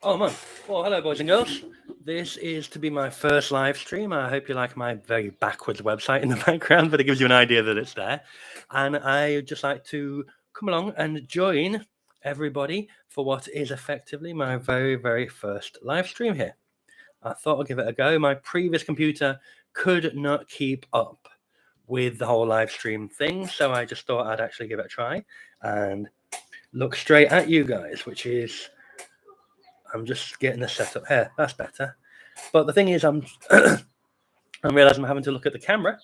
Oh, man. Well, hello, boys and girls. This is to be my first live stream. I hope you like my very backwards website in the background, but it gives you an idea that it's there. And I'd just like to come along and join everybody for what is effectively my very, very first live stream here. I thought I'd give it a go. My previous computer could not keep up with the whole live stream thing, so I just thought I'd actually give it a try and look straight at you guys, which is... I'm just getting this set up here. That's better. But the thing is, I'm realizing I'm having to look at the camera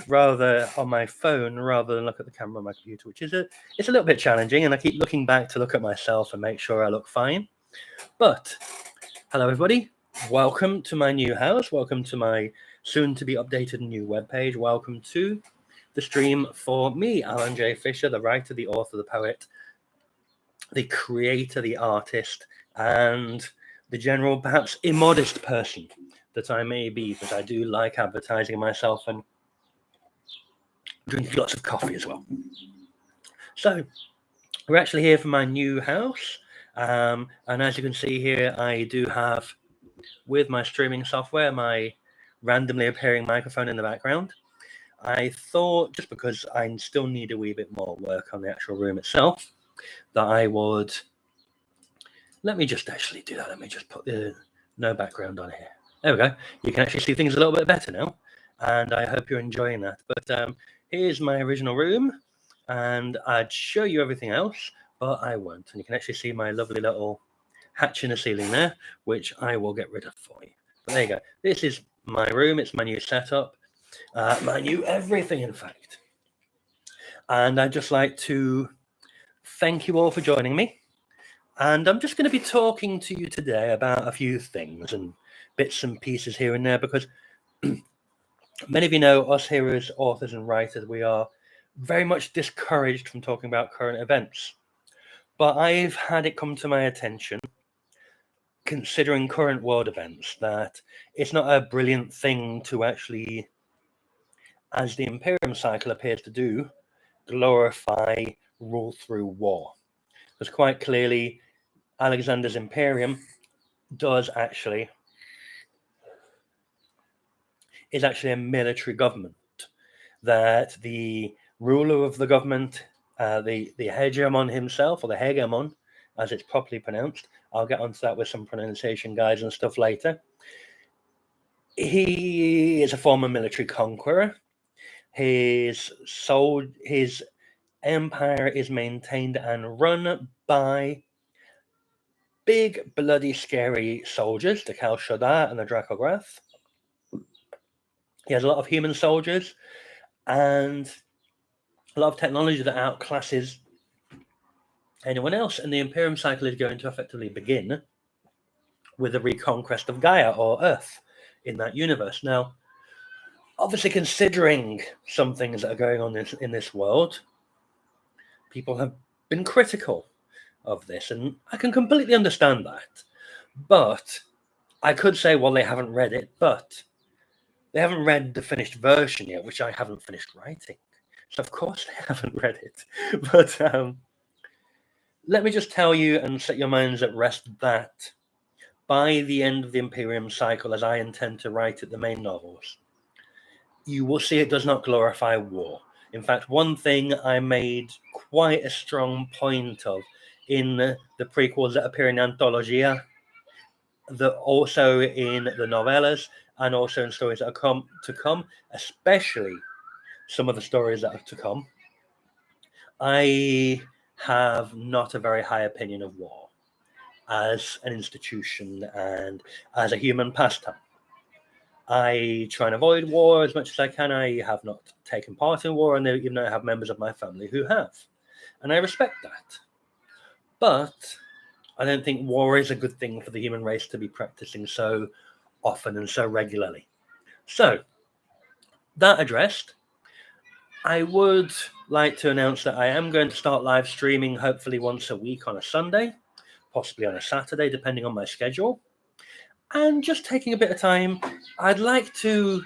rather on my phone rather than look at the camera on my computer, which is it's a little bit challenging. And I keep looking back to look at myself and make sure I look fine. But hello, everybody. Welcome to my new house. Welcome to my soon-to-be updated new webpage. Welcome to the stream for me, Alan J. Fisher, the writer, the author, the poet, the creator, the artist, and the general, perhaps immodest person that I may be, but I do like advertising myself and drinking lots of coffee as well. So we're actually here for my new house. And as you can see here, I do have, with my streaming software, my randomly appearing microphone in the background. I thought, just because I still need a wee bit more work on the actual room itself, that I would... Let me just actually do that. Let me just put the no background on here. There we go. You can actually see things a little bit better now. And I hope you're enjoying that. But here's my original room. And I'd show you everything else, but I won't. And you can actually see my lovely little hatch in the ceiling there, which I will get rid of for you. But there you go. This is my room. It's my new setup. My new everything, in fact. And I'd just like to thank you all for joining me. And I'm just going to be talking to you today about a few things and bits and pieces here and there, because many of you know us here as authors and writers, we are very much discouraged from talking about current events. But I've had it come to my attention, considering current world events, that it's not a brilliant thing to actually, as the Imperium cycle appears to do, glorify rule through war. Because quite clearly, Alexander's Imperium is actually a military government, that the ruler of the government, the hegemon himself, or the hegemon, as it's properly pronounced, I'll get onto that with some pronunciation guides and stuff later. He is a former military conqueror. His empire is maintained and run by big, bloody, scary soldiers, the Khal Shadar and the Dracograth. He has a lot of human soldiers and a lot of technology that outclasses anyone else. And the Imperium cycle is going to effectively begin with the reconquest of Gaia, or Earth, in that universe. Now, obviously, considering some things that are going on in this world, people have been critical of this, and I can completely understand that. But I could say, well, they haven't read it, but they haven't read the finished version yet, which I haven't finished writing. So of course they haven't read it. But let me just tell you and set your minds at rest that by the end of the Imperium cycle, as I intend to write it, the main novels, you will see it does not glorify war. In fact, one thing I made quite a strong point of in the prequels that appear in Anthologia, also in the novellas, and also in stories that are to come, especially some of the stories that are to come, I have not a very high opinion of war as an institution and as a human pastime. I try and avoid war as much as I can. I have not taken part in war, and even though I have members of my family who have. And I respect that. But I don't think war is a good thing for the human race to be practicing so often and so regularly. So, that addressed, I would like to announce that I am going to start live streaming hopefully once a week on a Sunday, possibly on a Saturday, depending on my schedule. And just taking a bit of time, I'd like to,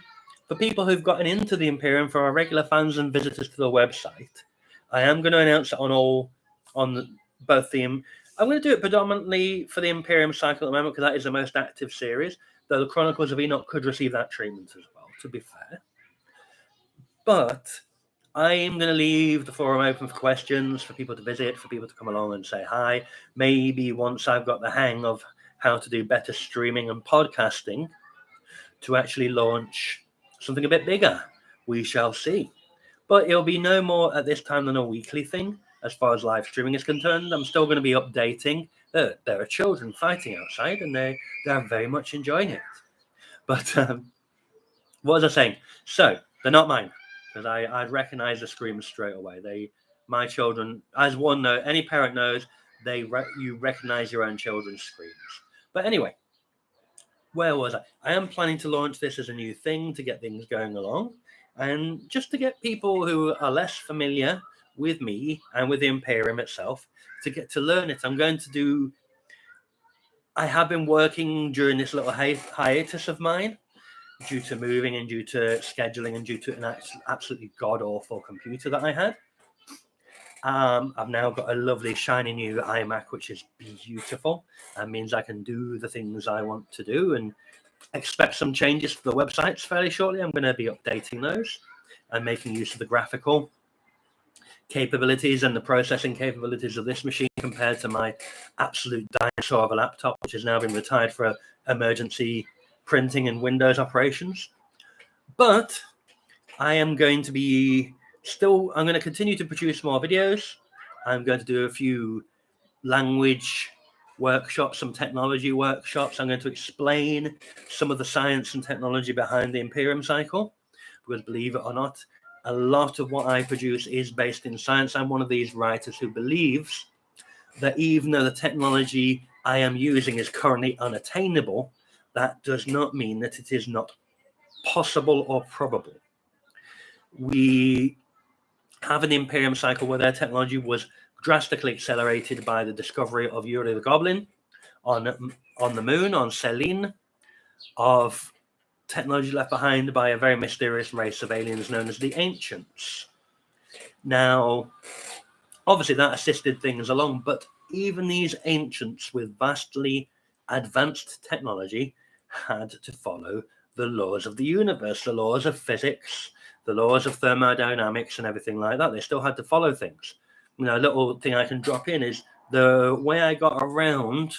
for people who've gotten into the Imperium, for our regular fans and visitors to the website, I am going to announce it on both the I'm going to do it predominantly for the Imperium cycle at the moment because that is the most active series, though the Chronicles of Enoch could receive that treatment as well, to be fair. But I am going to leave the forum open for questions, for people to visit, for people to come along and say hi. Maybe once I've got the hang of how to do better streaming and podcasting, to actually launch something a bit bigger. We shall see. But it'll be no more at this time than a weekly thing as far as live streaming is concerned. I'm still going to be updating. There are children fighting outside and they're very much enjoying it. But what was I saying? So they're not mine because I'd recognize the screamers straight away. My children, as one knows, any parent knows, you recognize your own children's screams. But anyway, where was I? I am planning to launch this as a new thing to get things going along, and just to get people who are less familiar with me and with the Imperium itself to get to learn it. I have been working during this little hiatus of mine due to moving and due to scheduling and due to an absolutely god-awful computer that I had. I've now got a lovely shiny new iMac, which is beautiful and means I can do the things I want to do, and expect some changes to the websites fairly shortly. I'm going to be updating those and making use of the graphical capabilities and the processing capabilities of this machine compared to my absolute dinosaur of a laptop, which has now been retired for emergency printing and Windows operations. But I am going to be I'm going to continue to produce more videos. I'm going to do a few language workshops, some technology workshops. I'm going to explain some of the science and technology behind the Imperium cycle, because believe it or not, a lot of what I produce is based in science. I'm one of these writers who believes that even though the technology I am using is currently unattainable, that does not mean that it is not possible or probable. We have an Imperium cycle where their technology was drastically accelerated by the discovery of Yuri the Goblin on the moon, on Selene, of technology left behind by a very mysterious race of aliens known as the Ancients. Now, obviously that assisted things along, but even these Ancients with vastly advanced technology had to follow the laws of the universe, the laws of physics, the laws of thermodynamics and everything like that. They still had to follow things. A little thing I can drop in is the way I got around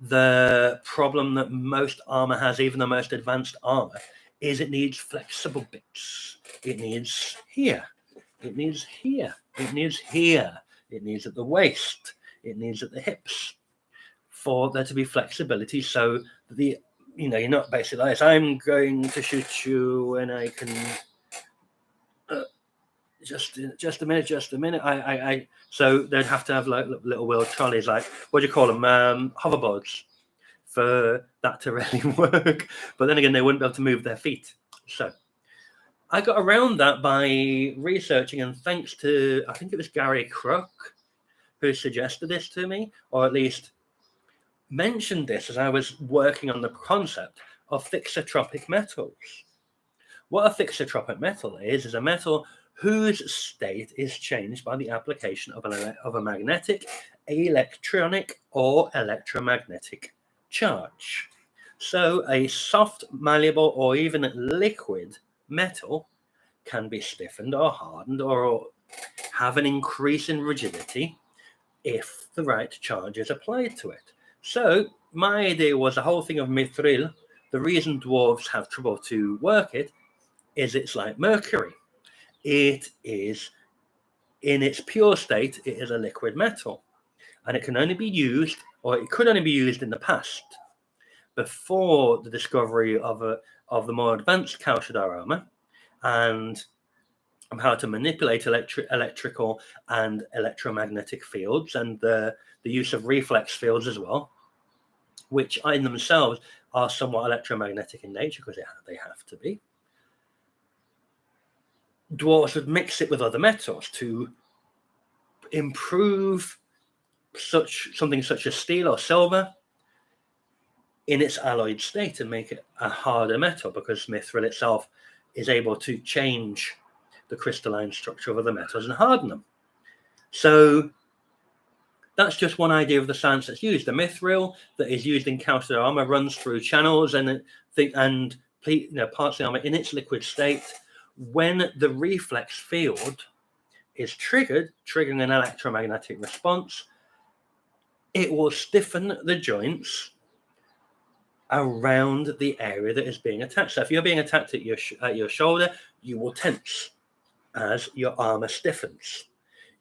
the problem that most armor has, even the most advanced armor, is it needs flexible bits. It needs here. It needs here. It needs here. It needs at the waist. It needs at the hips for there to be flexibility, so that you're not basically like this. I'm going to shoot you and I can just a minute. So they'd have to have like little wheel trolleys, like what do you call them, hoverboards, for that to really work. But then again, they wouldn't be able to move their feet. So I got around that by researching, and thanks to, I think it was Gary Crook who suggested this to me, or at least mentioned this as I was working on the concept of thixotropic metals. What a thixotropic metal is a metal whose state is changed by the application of a magnetic, electronic, or electromagnetic charge. So a soft, malleable, or even liquid metal can be stiffened or hardened or have an increase in rigidity if the right charge is applied to it. So my idea was the whole thing of mithril. The reason dwarves have trouble to work it is it's like mercury. It is, in its pure state, it is a liquid metal, and it can only be used, or it could only be used in the past, before the discovery of the more advanced Kaushadar armor and how to manipulate electrical and electromagnetic fields, and the use of reflex fields as well, which in themselves are somewhat electromagnetic in nature because they have to be. Dwarves would mix it with other metals to improve something such as steel or silver in its alloyed state and make it a harder metal, because mithril itself is able to change the crystalline structure of other metals and harden them. So that's just one idea of the science that's used. The mithril that is used in counter armor runs through channels and parts of the armor in its liquid state. When the reflex field is triggered, triggering an electromagnetic response, it will stiffen the joints around the area that is being attacked. So if you're being attacked at your shoulder, you will tense as your armor stiffens.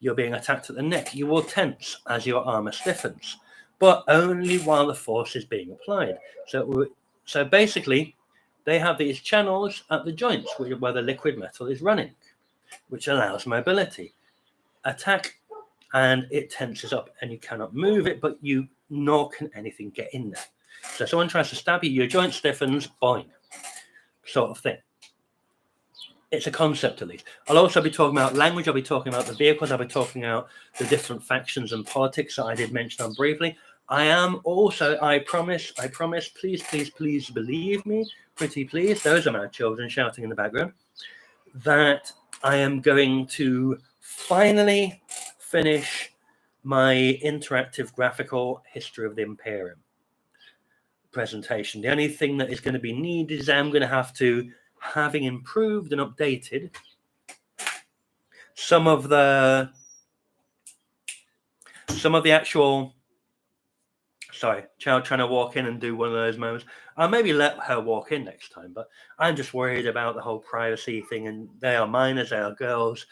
You're being attacked at the neck, you will tense as your armor stiffens, but only while the force is being applied. So basically, they have these channels at the joints where the liquid metal is running, which allows mobility. Attack, and it tenses up, and you cannot move it, but nor can anything get in there. So someone tries to stab you, your joint stiffens, boing, sort of thing. It's a concept, at least. I'll also be talking about language. I'll be talking about the vehicles. I'll be talking about the different factions and politics that I did mention on briefly. I am also, I promise, please, please, please believe me, pretty please, those are my children shouting in the background, that I am going to finally finish my interactive graphical history of the Imperium presentation. The only thing that is going to be needed is I'm going to have to, having improved and updated some of the actual, sorry, child trying to walk in and do one of those moments. I'll maybe let her walk in next time, but I'm just worried about the whole privacy thing, and they are minors, they are girls.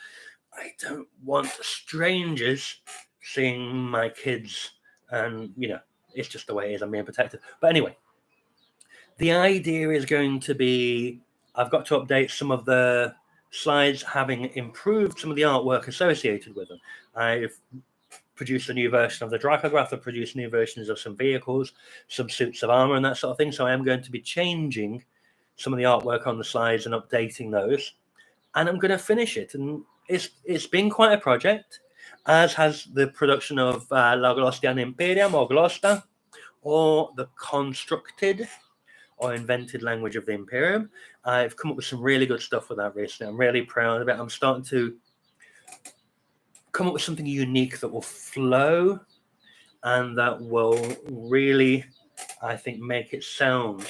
I don't want strangers seeing my kids, and it's just the way it is. I'm being protected. But anyway, the idea is going to be, I've got to update some of the slides, having improved some of the artwork associated with them. I've produced a new version of the Dracograph. I've produced new versions of some vehicles, some suits of armor, and that sort of thing. So I am going to be changing some of the artwork on the slides and updating those. And I'm going to finish it. And it's been quite a project, as has the production of La Glostian Imperium, or Glosta, or the constructed or invented language of the Imperium. I've come up with some really good stuff with that recently. I'm really proud of it. I'm starting to come up with something unique that will flow and that will really, I think, make it sound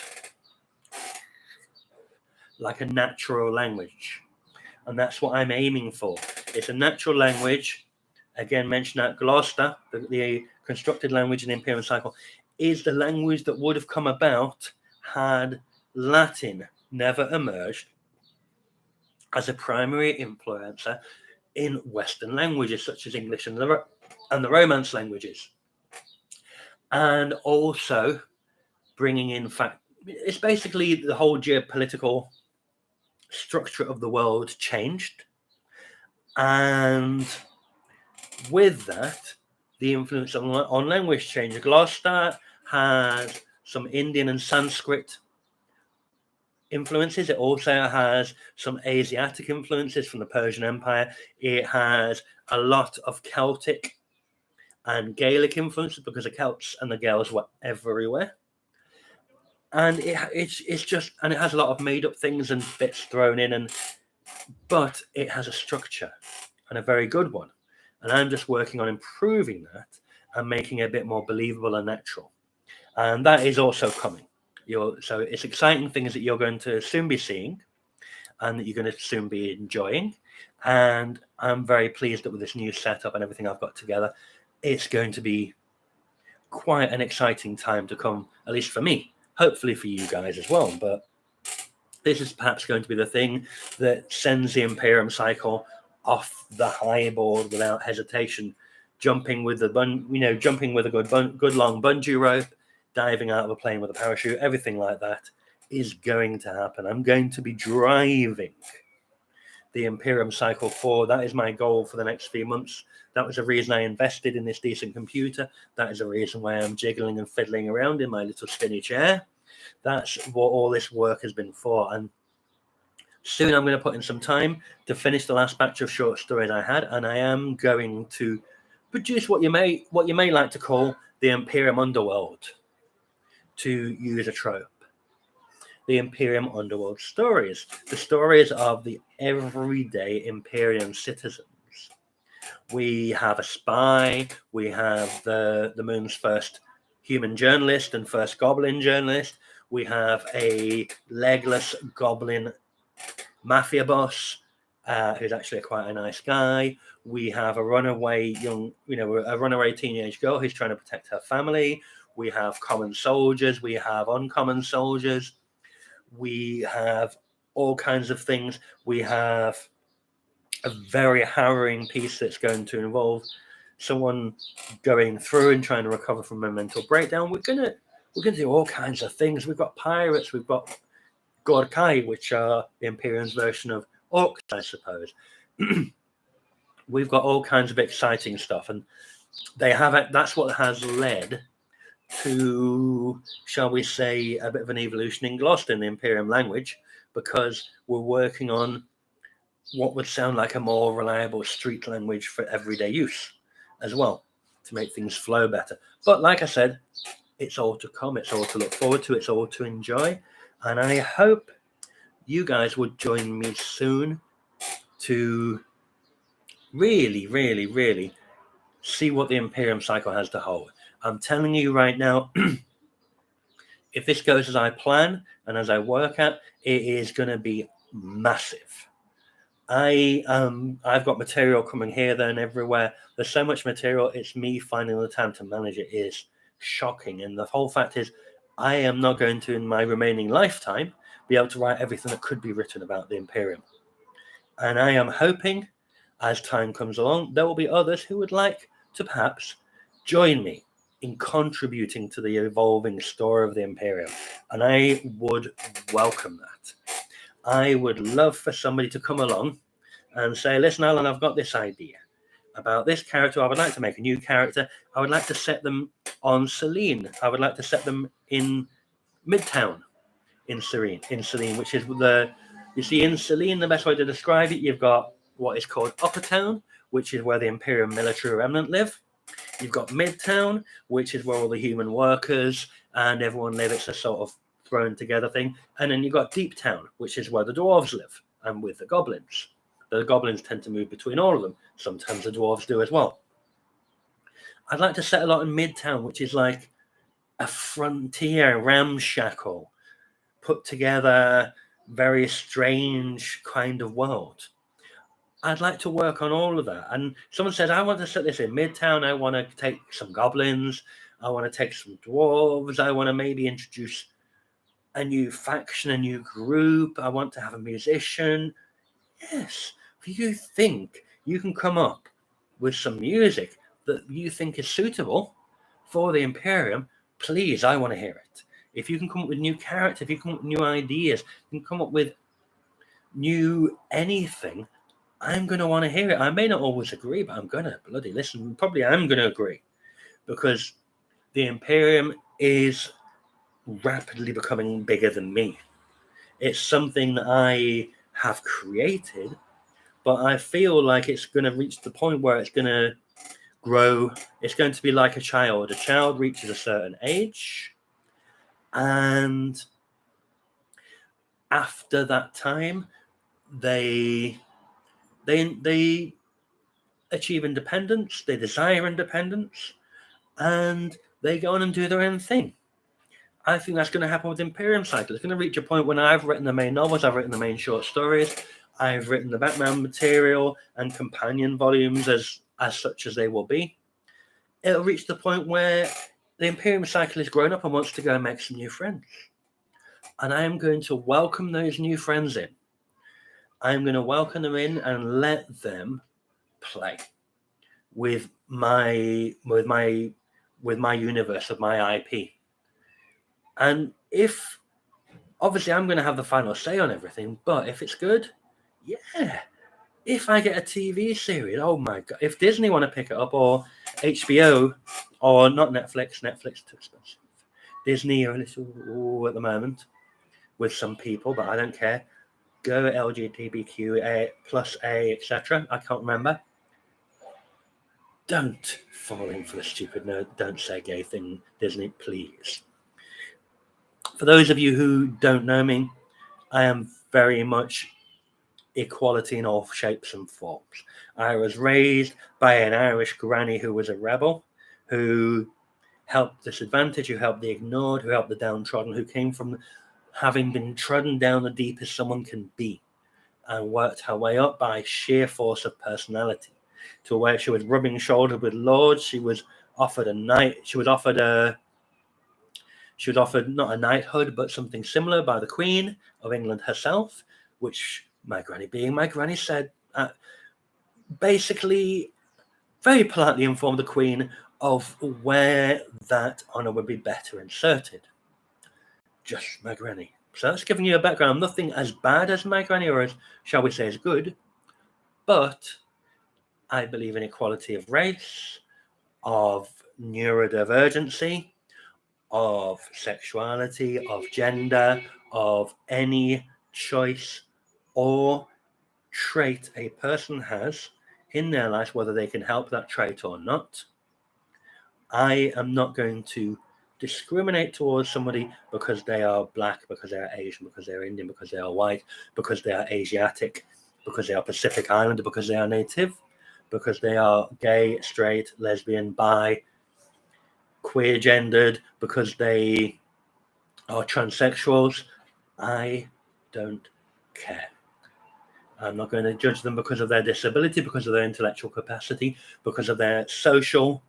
like a natural language. And that's what I'm aiming for. It's a natural language. Again, mention that Gloucester, the constructed language in the Imperium cycle, is the language that would have come about had Latin never emerged as a primary influencer in Western languages such as English and the Romance languages. And also bringing in fact, it's basically the whole geopolitical structure of the world changed. And with that, the influence on language changed. Gloucester has some Indian and Sanskrit influences. It also has some Asiatic influences from the Persian Empire. It has a lot of Celtic and Gaelic influences because the Celts and the Gaels were everywhere. And it's just, and it has a lot of made up things and bits thrown in, but it has a structure, and a very good one. And I'm just working on improving that and making it a bit more believable and natural. And that is also coming. So it's exciting things that you're going to soon be seeing and that you're going to soon be enjoying. And I'm very pleased that with this new setup and everything I've got together, it's going to be quite an exciting time to come, at least for me, hopefully for you guys as well. But this is perhaps going to be the thing that sends the Imperium cycle off the high board without hesitation, jumping with a good long bungee rope, diving out of a plane with a parachute, everything like that is going to happen. I'm going to be driving the Imperium cycle forward. That is my goal for the next few months. That was the reason I invested in this decent computer. That is the reason why I'm jiggling and fiddling around in my little spinny chair. That's what all this work has been for. And soon I'm going to put in some time to finish the last batch of short stories I had, and I am going to produce what you may like to call the Imperium Underworld, to use a trope. The Imperium Underworld stories, the stories of the everyday Imperium citizens, We have a spy. We have the moon's first human journalist and first goblin journalist. We have a legless goblin mafia boss who's actually quite a nice guy. We have a runaway a runaway teenage girl who's trying to protect her family. We have common soldiers. We have uncommon soldiers. We have all kinds of things. We have a very harrowing piece that's going to involve someone going through and trying to recover from a mental breakdown. We're gonna do all kinds of things. We've got pirates. We've got Gorkai, which are the Imperium's version of orcs, I suppose. We've got all kinds of exciting stuff, and they have it. That's what has led to, shall we say, a bit of an evolution in Gloucester in the Imperium language, because we're working on what would sound like a more reliable street language for everyday use as well, to make things flow better. But like I said, it's all to come. It's all to look forward to. It's all to enjoy. And I hope you guys would join me soon to really, really, really see what the Imperium cycle has to hold. I'm telling you right now, if this goes as I plan and as I work at, it is going to be massive. I've got material coming here, there, and everywhere. There's so much material. It's me finding the time to manage it is shocking. And the whole fact is, I am not going to, in my remaining lifetime, be able to write everything that could be written about the Imperium. And I am hoping, as time comes along, there will be others who would like to perhaps join me in contributing to the evolving story of the Imperium. And I would welcome that. I would love for somebody to come along and say, listen, Alan, I've got this idea about this character. I would like to make a new character. I would like to set them on Selene. I would like to set them in Midtown in Selene, which is you see, in Selene, the best way to describe it, you've got what is called Upper Town, which is where the Imperium military remnant live. You've got Midtown, which is where all the human workers and everyone live. It's a sort of thrown together thing. And then you've got Deep Town, which is where the dwarves live, and with the goblins. The goblins tend to move between all of them. Sometimes the dwarves do as well. I'd like to set a lot in Midtown, which is like a frontier ramshackle, put together, very strange kind of world. I'd like to work on all of that. And someone says, I want to set this in Midtown. I want to take some goblins. I want to take some dwarves. I want to maybe introduce a new faction, a new group. I want to have a musician. Yes, if you think you can come up with some music that you think is suitable for the Imperium, please, I want to hear it. If you can come up with new characters, if you come up with new ideas, you can come up with new anything, I'm going to want to hear it. I may not always agree, but I'm going to bloody listen. Probably I'm going to agree, because the Imperium is rapidly becoming bigger than me. It's something that I have created, but I feel like it's going to reach the point where it's going to grow. It's going to be like a child. A child reaches a certain age, and after that time, they achieve independence, they desire independence, and they go on and do their own thing. I think that's going to happen with the Imperium cycle. It's going to reach a point when I've written the main novels, I've written the main short stories, I've written the background material and companion volumes as such as they will be. It'll reach the point where the Imperium cycle is grown up and wants to go and make some new friends. And I am going to welcome those new friends in. I'm going to welcome them in and let them play with my universe, of my IP. And if, obviously, I'm going to have the final say on everything, but if it's good, yeah. If I get a TV series, oh my God. If Disney want to pick it up, or HBO, or not Netflix too expensive. Disney are a little at the moment with some people, but I don't care. Go LGBTQ plus A, etc. I can't remember. Don't fall in for the stupid no, don't say gay thing, Disney, please. For those of you who don't know me, I am very much equality in all shapes and forms. I was raised by an Irish granny who was a rebel, who helped the disadvantaged, who helped the ignored, who helped the downtrodden, who came from having been trodden down the deepest someone can be, and worked her way up by sheer force of personality to where she was rubbing shoulders with lords. She was offered not a knighthood, but something similar by the Queen of England herself, which my granny, being my granny, said basically very politely informed the Queen of where that honour would be better inserted. Just my granny. So that's giving you a background. Nothing as bad as my granny, or as, shall we say, as good, but I believe in equality of race, of neurodivergency, of sexuality, of gender, of any choice or trait a person has in their life, whether they can help that trait or not. I am not going to discriminate towards somebody because they are black, because they are Asian, because they are Indian, because they are white, because they are Asiatic, because they are Pacific Islander, because they are native, because they are gay, straight, lesbian, bi, queer gendered, because they are transsexuals. I don't care. I'm not going to judge them because of their disability, because of their intellectual capacity, because of their social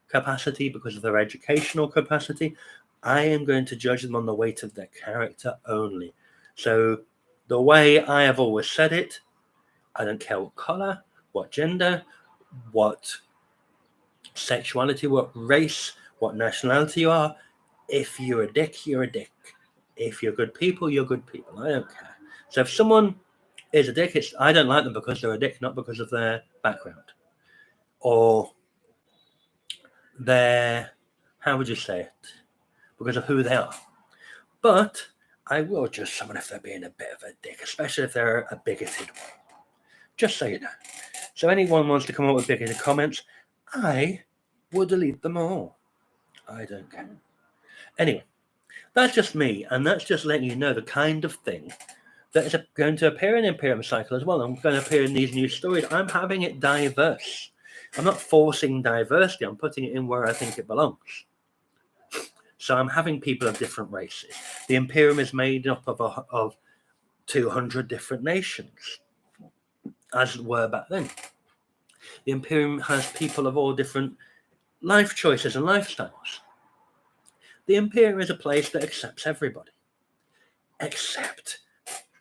capacity, because of their educational capacity. I am going to judge them on the weight of their character only. So the way I have always said it, I don't care what color, what gender, what sexuality, what race, what nationality you are. If you're a dick, you're a dick. If you're good people, you're good people. I don't care. So if someone is a dick, I don't like them because they're a dick, not because of their background or their, how would you say it, because of who they are. But I will judge someone if they're being a bit of a dick, especially if they're a bigoted one. Just so you know. So anyone wants to come up with bigoted comments, I will delete them all. I don't care. Anyway, that's just me, and that's just letting you know the kind of thing that is going to appear in Imperium Cycle as well. I'm going to appear in these new stories. I'm having it diverse. I'm not forcing diversity. I'm putting it in where I think it belongs. So I'm having people of different races. The Imperium is made up of 200 different nations, as were back then. The Imperium has people of all different life choices and lifestyles. The Imperium is a place that accepts everybody, except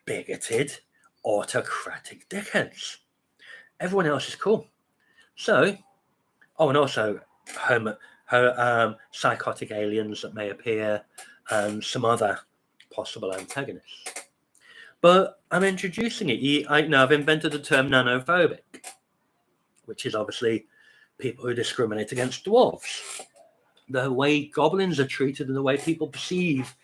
bigoted, autocratic dickheads. Everyone else is cool. So, and also psychotic aliens that may appear, and some other possible antagonists. But I'm introducing it. I've invented the term nanophobic, which is obviously people who discriminate against dwarves. The way goblins are treated and the way people perceive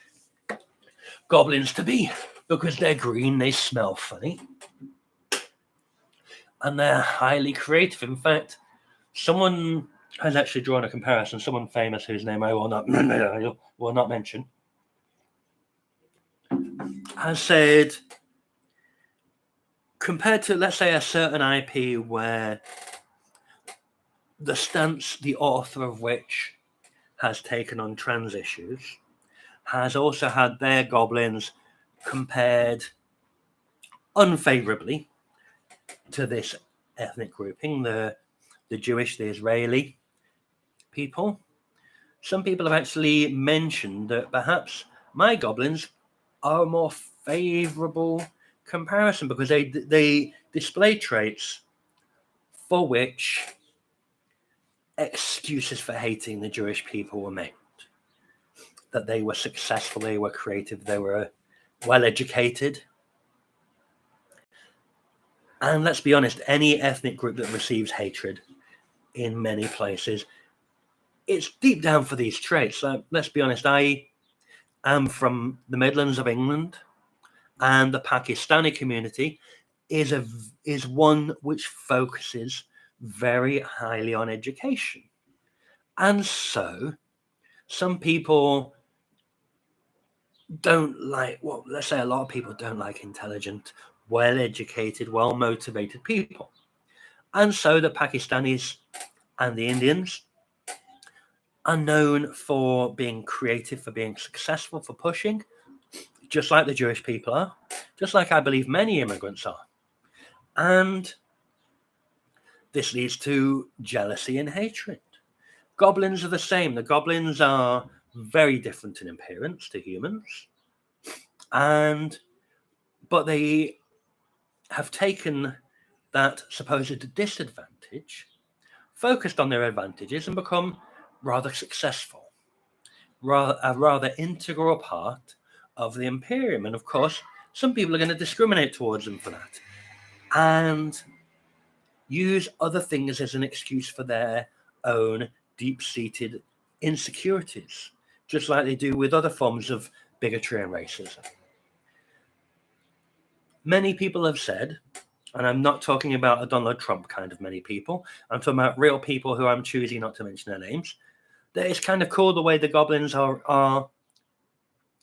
goblins to be. Because they're green, they smell funny. And they're highly creative. In fact, someone has actually drawn a comparison, someone famous whose name I will not mention, has said, compared to, let's say, a certain IP where the stance the author of which has taken on trans issues, has also had their goblins compared unfavorably to this ethnic grouping, the Jewish, the Israeli people. Some people have actually mentioned that perhaps my goblins are a more favorable comparison because they display traits for which excuses for hating the Jewish people were made. That they were successful, they were creative, they were well educated. And let's be honest, any ethnic group that receives hatred in many places, it's deep down for these traits. Let's be honest, I am from the Midlands of England, and the Pakistani community is one which focuses very highly on education. And so some people don't like, let's say a lot of people don't like intelligent well-educated, well-motivated people. And so the Pakistanis and the Indians are known for being creative, for being successful, for pushing, just like the Jewish people are, just like I believe many immigrants are. And this leads to jealousy and hatred. Goblins are the same. The goblins are very different in appearance to humans, but they have taken that supposed disadvantage, focused on their advantages, and become rather successful, a rather integral part of the Imperium. And of course, some people are going to discriminate towards them for that and use other things as an excuse for their own deep-seated insecurities, just like they do with other forms of bigotry and racism. Many people have said, and I'm not talking about a Donald Trump kind of many people, I'm talking about real people who I'm choosing not to mention their names, that it's kind of cool the way the goblins are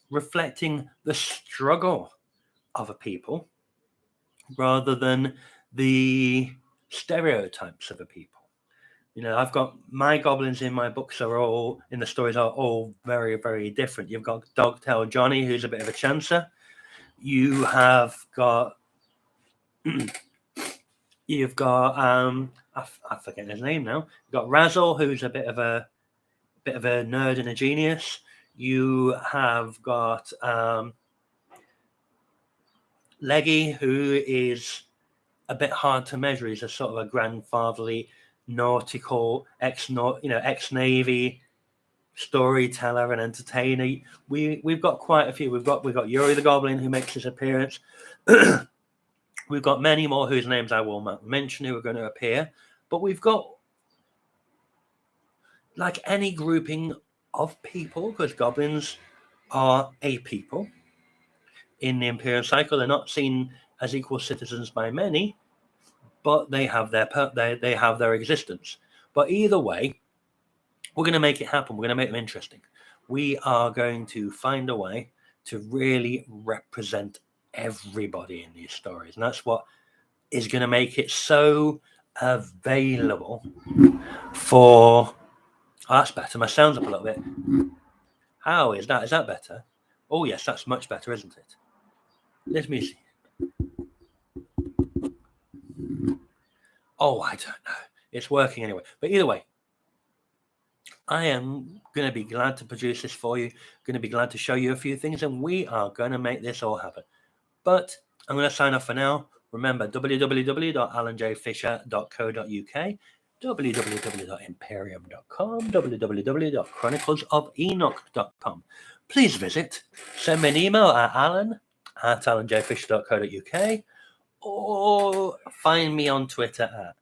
reflecting the struggle of a people rather than the stereotypes of a people. You know, I've got my goblins in my books are all, in the stories, are all very, very different. You've got Dogtail Johnny, who's a bit of a chancer. You have got I forget his name now. You've got Razzle, who's a bit of a nerd and a genius. You have got Leggy, who is a bit hard to measure. He's a sort of a grandfatherly, nautical, ex-Navy storyteller and entertainer. We've got quite a few. We've got Yuri the Goblin, who makes his appearance. We've got many more whose names I will not mention who are going to appear. But we've got, like any grouping of people, because goblins are a people in the Imperial cycle. They're not seen as equal citizens by many, but they have their existence. But either way, we're going to make it happen. We're going to make them interesting. We are going to find a way to really represent everybody in these stories. And that's what is going to make it so available for... Oh, that's better. My sound's up a little bit. How is that? Is that better? Oh, yes, that's much better, isn't it? Let me see. Oh, I don't know. It's working anyway. But either way, I am going to be glad to produce this for you. Going to be glad to show you a few things, and we are going to make this all happen. But I'm going to sign off for now. Remember, www.alanjfisher.co.uk, www.imperium.com, www.chroniclesofenoch.com. Please visit. Send me an email at alan@alanjfisher.co.uk, or find me on Twitter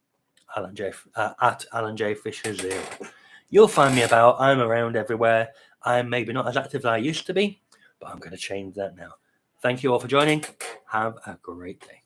at alanjfisher0. You'll find me about. I'm around everywhere. I'm maybe not as active as I used to be, but I'm going to change that now. Thank you all for joining. Have a great day.